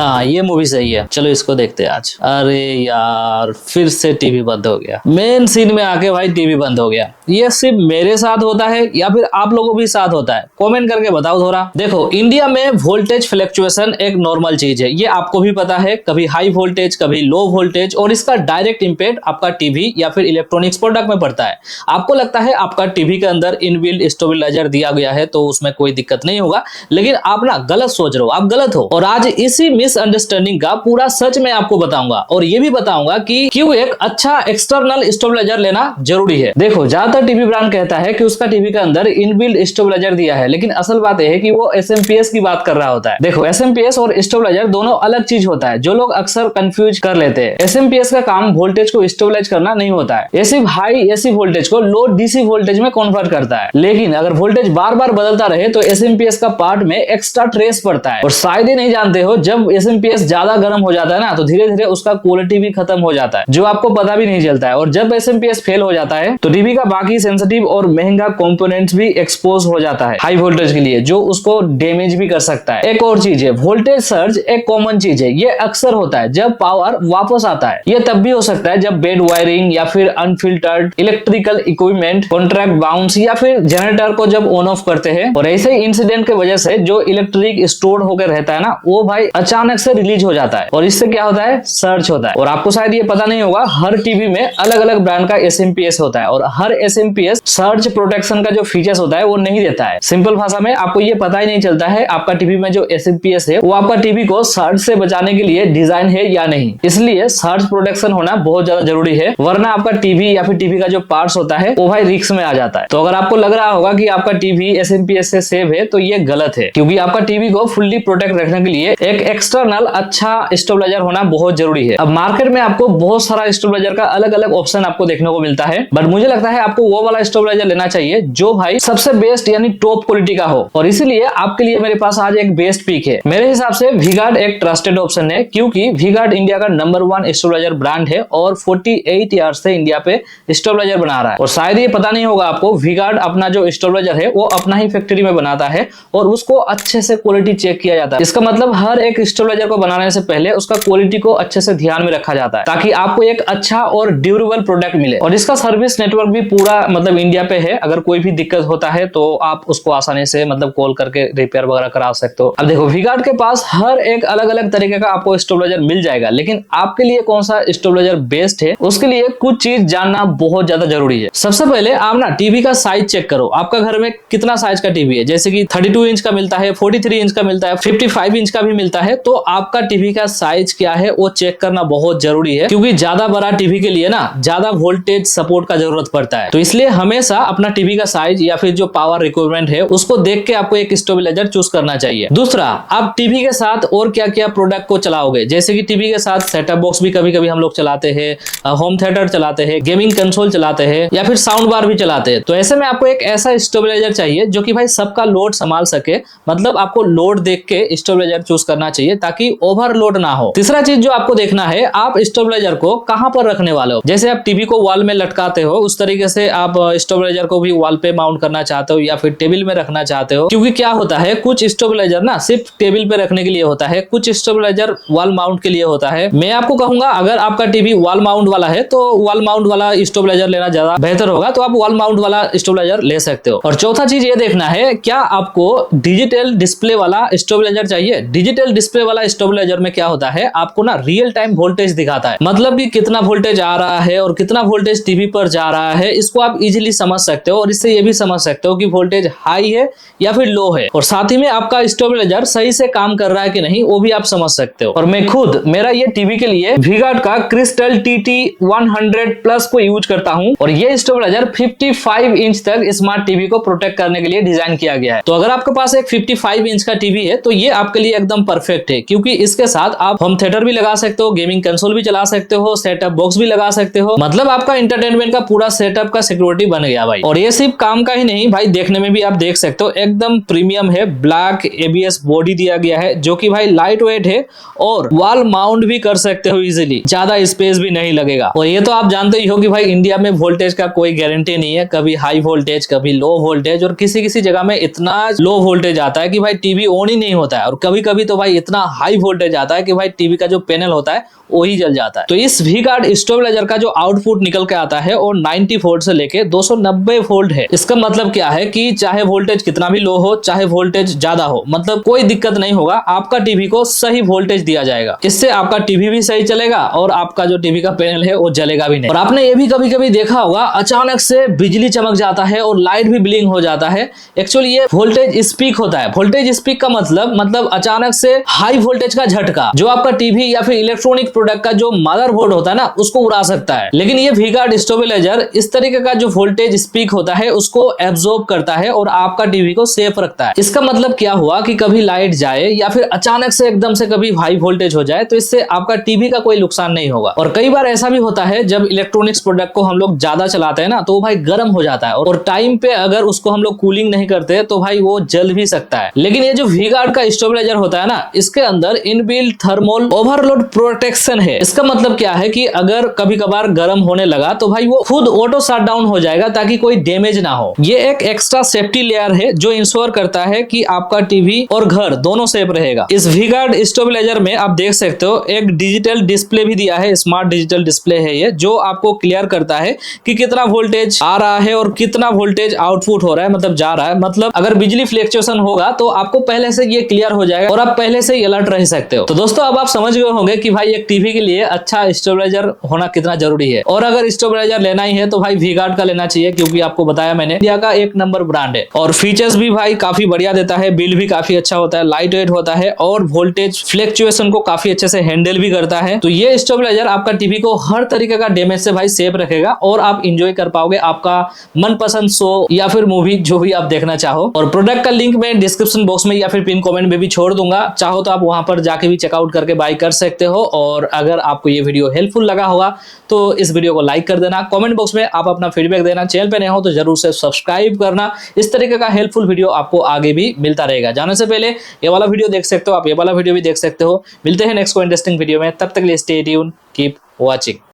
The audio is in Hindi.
हाँ ये मूवी सही है, चलो इसको देखते हैं आज। अरे यार फिर से टीवी बंद हो गया, मेन सीन में आके भाई टीवी बंद हो गया। ये सिर्फ मेरे साथ होता है या फिर आप लोगों भी साथ होता है? कमेंट करके बताओ थोड़ा। देखो इंडिया में वोल्टेज फ्लक्चुएशन एक नॉर्मल चीज है, ये आपको भी पता है, कभी हाई वोल्टेज कभी लो वोल्टेज, और इसका डायरेक्ट इंपैक्ट आपका टीवी या फिर इलेक्ट्रॉनिक्स प्रोडक्ट में पड़ता है। आपको लगता है आपका टीवी के अंदर इनबिल्ट स्टेबलाइजर दिया गया है तो उसमें कोई दिक्कत नहीं होगा, लेकिन आप ना गलत सोच रहे हो, आप गलत हो। और आज इसी मिसअंडरस्टैंडिंग का पूरा सच मैं आपको बताऊंगा, और ये भी बताऊंगा कि क्यों एक अच्छा एक्सटर्नल स्टेबलाइजर लेना जरूरी है। देखो ज्यादातर टीवी ब्रांड कहता है कि उसका टीवी के अंदर इनबिल्ट स्टेबलाइजर दिया है, लेकिन असल बात यह है कि वो एसएमपीएस की बात कर रहा होता है। देखो एसएमपीएस और स्टेबलाइजर दोनों अलग चीज होता है, जो लोग अक्सर कंफ्यूज कर लेते हैं। एसएमपीएस का काम वोल्टेज को स्टेबलाइज करना नहीं होता है, ये सिर्फ हाई एसी वोल्टेज को लो डीसी वोल्टेज में कन्वर्ट करता है। लेकिन अगर वोल्टेज बार बार बदलता रहे तो एसएमपीएस का पार्ट में एक्स्ट्रा ट्रेस पड़ता है। और शायद ही नहीं जानते हो, जब एसएमपीएस ज्यादा गर्म हो जाता है ना तो धीरे धीरे उसका क्वालिटी भी खत्म हो जाता है, जो आपको पता भी नहीं चलता है। और जब एसएमपीएस फेल हो जाता है तो टीवी का बाकी सेंसिटिव और महंगा कंपोनेंट्स भी एक्सपोज हो जाता है हाई वोल्टेज के लिए, जो उसको डैमेज भी कर सकता है। एक और चीज है, वोल्टेज सर्ज एक कॉमन चीज है, ये अक्सर होता है जब पावर वापस आता है। ये तब भी हो सकता है जब बेड वायरिंग या फिर unfiltered electrical equipment contract bounce या फिर जनरेटर को जब ऑन ऑफ करते हैं, और ऐसे ही इंसिडेंट की वजह से जो इलेक्ट्रिक स्टोर होकर रहता है ना, वो भाई अचानक से रिलीज हो जाता है, और इससे क्या होता है, सर्ज होता है। और आपको शायद ये पता नहीं होगा, हर टीवी में अलग अलग ब्रांड का एसएमपीएस होता है, और हर एसएमपीएस सर्ज प्रोटेक्शन का जो फीचर्स होता है वो नहीं देता है। सिंपल भाषा में आपको ये पता ही नहीं चलता है आपका टीवी में जो एसएमपीएस है वो आपका टीवी को सर्ज से बचाने के लिए डिजाइन है या नहीं। इसलिए सर्ज प्रोटेक्शन होना बहुत ज्यादा जरूरी है, वरना आपका टीवी या फिर टीवी का जो पार्ट्स होता है वो भाई रिस्क में आ जाता है। तो अगर आपको लग रहा होगा कि आपका टीवी एसएमपीएस से सेव है तो ये गलत है, क्योंकि आपका टीवी को फुल्ली प्रोटेक्ट रखने के लिए एक एक्सटर्नल अच्छा स्टेबलाइजर होना बहुत जरूरी है। अब मार्केट में आपको बहुत सारा स्टेबलाइजर का अलग अलग ऑप्शन आपको देखने को मिलता है, बट मुझे लगता है आपको वो वाला स्टेबलाइजर लेना चाहिए जो भाई सबसे बेस्ट यानी टॉप क्वालिटी का हो। और इसीलिए आपके लिए मेरे पास आज एक बेस्ट पिक है। मेरे हिसाब से वी-गार्ड एक ट्रस्टेड ऑप्शन है, क्योंकि वी-गार्ड इंडिया का नंबर 1 स्टेबलाइजर ब्रांड है और 48 ईयर्स से इंडिया पे स्टेबलाइजर बना रहा है। और शायद ये पता नहीं होगा आपको, वी-गार्ड अपना जो स्टेबलाइजर है वो अपना ही फैक्ट्री में बनाता है और उसको अच्छे से क्वालिटी चेक किया जाता है। इसका मतलब हर एक स्टेबलाइजर को बनाने से पहले उसका क्वालिटी को अच्छे से ध्यान में रखा जाता है, ताकि आपको एक अच्छा और ड्यूरेबल प्रोडक्ट मिले। और इसका सर्विस नेटवर्क भी पूरा मतलब इंडिया पे है, अगर कोई भी दिक्कत होता है तो आप उसको आसानी से मतलब कॉल करके रिपेयर वगैरह करा सकते हो। अब देखो वी-गार्ड के पास हर एक अलग अलग तरीके का आपको स्टेबलाइजर मिल जाएगा, लेकिन आपके लिए कौन सा स्टेबलाइजर बेस्ट है उसके लिए कुछ चीज जानना बहुत ज्यादा जरूरी है। सबसे पहले आप ना टीवी का साइज चेक करो, आपका घर में कितना साइज का टीवी है। जैसे कि 32 इंच का मिलता है, 43 इंच का मिलता है, 55 इंच का भी मिलता है, तो आपका टीवी का साइज क्या है वो चेक करना बहुत जरूरी है, क्योंकि ज्यादा बड़ा टीवी के लिए ना ज्यादा वोल्टेज सपोर्ट का जरूरत पड़ता है। तो इसलिए हमेशा अपना टीवी का साइज या फिर जो पावर रिक्वायरमेंट है उसको देख के आपको एक स्टेबलाइजर चूज करना चाहिए। दूसरा, आप टीवी के साथ और क्या क्या प्रोडक्ट को चलाओगे। जैसे कि टीवी के साथ सेटअप बॉक्स भी कभी कभी हम लोग चलाते हैं, होम थिएटर चलाते हैं, गेमिंग कंसोल चलाते हैं, या फिर साउंड बार भी चलाते हैं। तो ऐसे में आपको एक ऐसा स्टेबलाइजर चाहिए जो कि भाई सबका लोड संभाल सके, मतलब आपको लोड देख के स्टेबलाइजर चूज करना चाहिए ताकि ओवरलोड ना हो। तीसरा चीज जो आपको देखना है, आप स्टेबलाइजर को कहां पर रखने वाले हो। जैसे आप टीवी को वॉल में लटकाते हो, उस तरीके से आप स्टेबलाइजर को भी वॉल पे माउंट करना चाहते हो या फिर टेबल में रखना चाहते हो। क्योंकि क्या होता है, कुछ स्टेबलाइजर ना सिर्फ टेबल पे रखने के लिए होता है, कुछ स्टेबलाइजर वॉल माउंट के लिए होता है। मैं आपको कहूंगा अगर आपका टीवी वॉल माउंट वाला है तो वॉल माउंट वाला स्टेबलाइजर लेना ज्यादा बेहतर होगा, तो आप वॉल माउंट वाला स्टेबलाइजर ले सकते हो। और चौथा चीज ये देखना है, क्या आपको डिजिटल डिस्प्ले वाला स्टेबलाइजर चाहिए। डिजिटल डिस्प्ले वाला स्टेबलाइजर में क्या होता है, आपको ना रियल टाइम वोल्टेज दिखाता है, मतलब कि कितना वोल्टेज आ रहा है और कितना वोल्टेज टीवी पर जा रहा है, इसको आप इजीली समझ सकते हो। और इससे ये भी समझ सकते हो कि वोल्टेज हाई है या फिर लो है, और साथ ही में आपका स्टेबलाइजर सही से काम कर रहा है कि नहीं वो भी आप समझ सकते हो। और मैं खुद मेरा ये टीवी के लिए वी-गार्ड का क्रिस्टल TT 100 प्लस को यूज करता हूं, और ये स्टेबलाइजर 55 इंच तक स्मार्ट टीवी को प्रोटेक्ट करने के लिए डिजाइन किया गया है। तो अगर आपके पास एक 55 इंच का टीवी है तो ये आपके लिए एकदम परफेक्ट है, क्योंकि इसके साथ आप होम थिएटर भी लगा सकते हो, गेमिंग कंसोल भी चला सकते हो, सेटअप बॉक्स भी लगा सकते हो, मतलब आपका इंटरटेनमेंट का पूरा सेटअप का सिक्योरिटी बन गया भाई। और ये सिर्फ काम का ही नहीं भाई, देखने में भी आप देख सकते हो एकदम प्रीमियम है। ब्लैक ABS बॉडी दिया गया है जो कि भाई लाइट वेट है, और वॉल माउंट भी कर सकते हो इजीली, ज्यादा स्पेस भी नहीं लगेगा। और ये तो आप जानते ही हो कि भाई इंडिया में वोल्टेज का कोई गारंटी नहीं है, कभी हाई वोल्टेज कभी लो वोल्टेज, और किसी किसी जगह में इतना लो वोल्टेज आता है कि भाई टीवी ऑन ही नहीं होता है, और कभी कभी तो भाई इतना हाई वोल्टेज आता है कि भाई टीवी का जो पैनल होता है वही जल जाता है। तो इस वी गार्ड स्टेबलाइजर का जो आउटपुट निकल के आता है वो 90 वोल्ट से लेके 290 वोल्ट है। इसका मतलब क्या है कि चाहे वोल्टेज कितना भी लो हो, चाहे वोल्टेज ज्यादा हो, मतलब कोई दिक्कत नहीं होगा, आपका टीवी को सही वोल्टेज दिया जाएगा। इससे आपका टीवी भी सही चलेगा और आपका जो टीवी का पैनल है वो जलेगा भी नहीं। और आपने ये भी कभी कभी देखा होगा, अचानक से बिजली चमक जाता है और लाइट भी ब्लिंक हो जाता है। एक्चुअली ये वोल्टेज स्पीक होता है। वोल्टेज स्पीक का मतलब अचानक से हाई वोल्टेज का झटका जो आपका टीवी या फिर इलेक्ट्रॉनिक प्रोडक्ट का जो मदरबोर्ड होता है ना उसको उड़ा सकता है। लेकिन ये वी गार्ड स्टेबलाइजर इस तरीके का जो वोल्टेज स्पीक होता है उसको एब्जॉर्ब करता है और आपका टीवी को सेफ रखता है। इसका मतलब क्या हुआ कि कभी लाइट जाए या फिर अचानक से एकदम से कभी हाई वोल्टेज हो जाए तो इससे आपका टीवी का कोई नुकसान नहीं होगा। और कई बार ऐसा भी होता है जब इलेक्ट्रॉनिक्स प्रोडक्ट को हम लोग ज्यादा चलाते हैं ना तो भाई गर्म हो जाता है और टाइम पे अगर उसको हम लोग कूलिंग नहीं करते तो भाई वो जल भी सकता है। लेकिन ये जो वी गार्ड का स्टेबलाइजर होता है ना इसके अंदर इनबिल्ट थर्मल ओवरलोड प्रोटेक्शन है। इसका मतलब क्या है कि अगर कभी कभार गर्म होने लगा तो भाई वो खुद ऑटो शट डाउन हो जाएगा ताकि कोई डैमेज ना हो। ये एक एक्स्ट्रा सेफ्टी लेयर है जो इंश्योर करता है कि आपका टीवी और घर दोनों सेफ रहेगा। इस वी गार्ड स्टेबलाइजर में आप देख सकते हो एक डिजिटल डिस्प्ले भी दिया है, स्मार्ट डिजिटल डिस्प्ले है ये, जो आपको क्लियर करता है कि कितना वोल्टेज आ रहा है और कितना वोल्टेज आउटपुट हो रहा है, मतलब जा रहा है। मतलब अगर बिजली फ्लक्चुएशन होगा तो आपको पहले से ये क्लियर हो जाएगा और आप पहले से अलर्ट रह सकते हो। तो दोस्तों अब आप समझ गए होंगे कि भाई एक टीवी के लिए अच्छा स्टेबलाइजर होना कितना जरूरी है। और अगर स्टेबलाइजर लेना ही है तो भाई वी गार्ड का लेना चाहिए, क्योंकि आपको बताया मैंने इंडिया का एक नंबर ब्रांड है और फीचर्स भी भाई काफी बढ़िया देता है, बिल भी काफी अच्छा होता है, लाइट वेट होता है और वोल्टेज फ्लक्चुएशन को काफी अच्छे से हैंडल भी करता है। तो ये स्टेबलाइजर आपका टीवी को हर तरीके का डैमेज से भाई सेफ रखेगा और आप इंजॉय कर पाओगे आपका मनपसंद शो या फिर मूवी जो भी आप देखना चाहो। और प्रोडक्ट का लिंक मैं डिस्क्रिप्शन बॉक्स में या फिर पिन कमेंट में भी छोड़ दूंगा, चाहो तो आप वहां पर जाके भी चेकआउट करके बाय कर सकते हो। और अगर आपको ये वीडियो हेल्पफुल लगा होगा तो इस वीडियो को लाइक कर देना, कमेंट बॉक्स में आप अपना फीडबैक देना, चैनल पे नए हो तो जरूर से सब्सक्राइब करना। इस तरीके का हेल्पफुल वीडियो आपको आगे भी मिलता रहेगा। जाने से पहले ये वाला वीडियो देख सकते हो, आप ये वाला वीडियो भी देख सकते हो। मिलते हैं नेक्स्ट को इंटरेस्टिंग वीडियो में, तब तक के लिए स्टे ट्यून, कीप वॉचिंग।